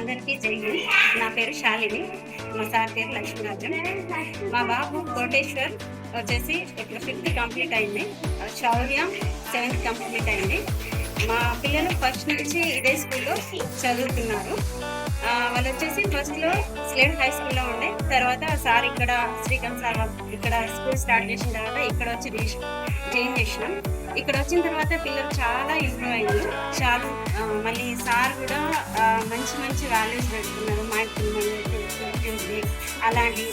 అందరికీ జై హింద్. నా పేరు శాలిని, మా సార్ పేరు లక్ష్మీరాజన్. మా బాబు కోటేశ్వర్ వచ్చేసి ఇప్పుడు 5th కంప్లీట్ అయింది, శౌర్య 7th కంప్లీట్ అయింది. మా పిల్లలు ఫస్ట్ నుంచి ఇదే స్కూల్లో చదువుతున్నారు. వాళ్ళు వచ్చేసి ఫస్ట్లో స్లేట్ హై స్కూల్లో ఉండే, తర్వాత సార్ ఇక్కడ శ్రీకాంత్ సార్ ఇక్కడ స్కూల్ స్టార్ట్ చేసిన తర్వాత ఇక్కడ వచ్చి జాయిన్ చేసినాం. ఇక్కడ వచ్చిన తర్వాత పిల్లలు చాలా ఇంప్రూవ్ అయ్యారు. చాలా మళ్ళీ సార్ కూడా మంచి మంచి వాల్యూస్ పెడుతున్నారు. ట్యూస్డే అలాంటి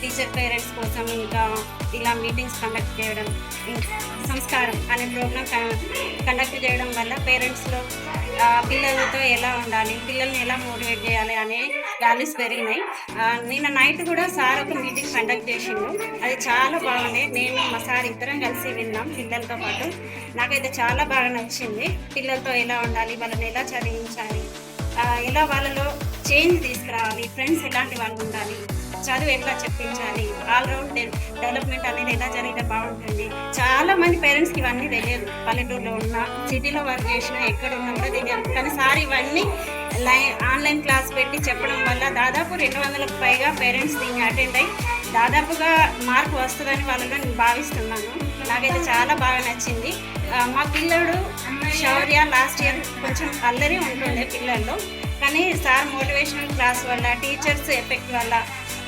టీచర్ పేరెంట్స్ కోసం ఇంకా ఇలా మీటింగ్స్ కండక్ట్ చేయడం, సంస్కారం అనే ప్రోగ్రామ్ కండక్ట్ చేయడం వల్ల పేరెంట్స్లో పిల్లలతో ఎలా ఉండాలి, పిల్లల్ని ఎలా మోటివేట్ చేయాలి అనే వాల్యూస్ పెరిగినాయి. నిన్న నైట్ కూడా సార్ ఒక మీటింగ్ కండక్ట్ చేసిండు, అది చాలా బాగుంది. నేను మా సార్ ఇద్దరం కలిసి విన్నాం పిల్లలతో పాటు. నాకైతే చాలా బాగా నచ్చింది. పిల్లలతో ఎలా ఉండాలి, వాళ్ళని ఎలా చదివించాలి, ఎలా వాళ్ళలో చేంజ్ తీసుకురావాలి, ఫ్రెండ్స్ ఎలాంటి వాళ్ళు ఉండాలి, చదువు ఎట్లా చెప్పించాలి, ఆల్రౌండ్ డెవలప్మెంట్ అనేది ఎలా జరిగితే బాగుంటుంది. చాలా మంది పేరెంట్స్కి ఇవన్నీ తెలియదు. పల్లెటూరులో ఉన్న, సిటీలో వర్క్ చేసినా, ఎక్కడ ఉన్నా కూడా తెలియదు. కానీ సార్ ఇవన్నీ ఆన్లైన్ క్లాస్ పెట్టి చెప్పడం వల్ల దాదాపు 200కు పైగా పేరెంట్స్ దీన్ని అటెండ్ అయ్యి దాదాపుగా మార్పు వస్తుందని వాళ్ళలో నేను భావిస్తున్నాను. నాకైతే చాలా బాగా నచ్చింది. మా పిల్లడు శౌర్య లాస్ట్ ఇయర్ కొంచెం అల్లరి ఉంటుండే పిల్లల్లో, కానీ సార్ మోటివేషనల్ క్లాస్ వల్ల, టీచర్స్ ఎఫెక్ట్ వల్ల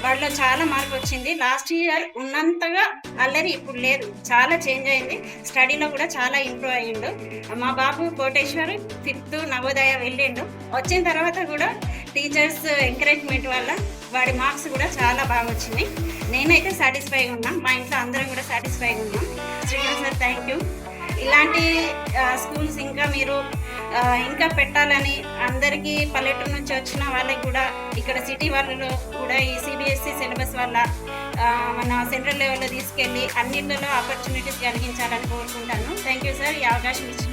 వాళ్ళలో చాలా మార్పు వచ్చింది. లాస్ట్ ఇయర్ ఉన్నంతగా అల్లరి ఇప్పుడు లేదు, చాలా చేంజ్ అయింది. స్టడీలో కూడా చాలా ఇంప్రూవ్ అయ్యిండు. మా బాబు కోటేశ్వర్ 5th నవోదయ వెళ్ళిండు. వచ్చిన తర్వాత కూడా టీచర్స్ ఎంకరేజ్మెంట్ వల్ల వాడి మార్క్స్ కూడా చాలా బాగా వచ్చినాయి. నేనైతే సాటిస్ఫైగా ఉన్నా, మా ఇంట్లో అందరం కూడా సాటిస్ఫైగా ఉన్నాం. Srikanth sir thank you. ఇలాంటి స్కూల్స్ ఇంకా మీరు ఇంకా పెట్టాలని అందరికీ, పల్లెటూరు నుంచి వచ్చిన వాళ్ళకి కూడా, ఇక్కడ సిటీ వాళ్ళలో కూడా ఈ CBSE సిలబస్ వల్ల మన సెంట్రల్ లెవెల్లో తీసుకెళ్ళి అన్నింటిలో ఆపర్చునిటీస్ కలిగించాలని కోరుకుంటాను. థ్యాంక్ యూ సార్, ఈ అవకాశం ఇచ్చి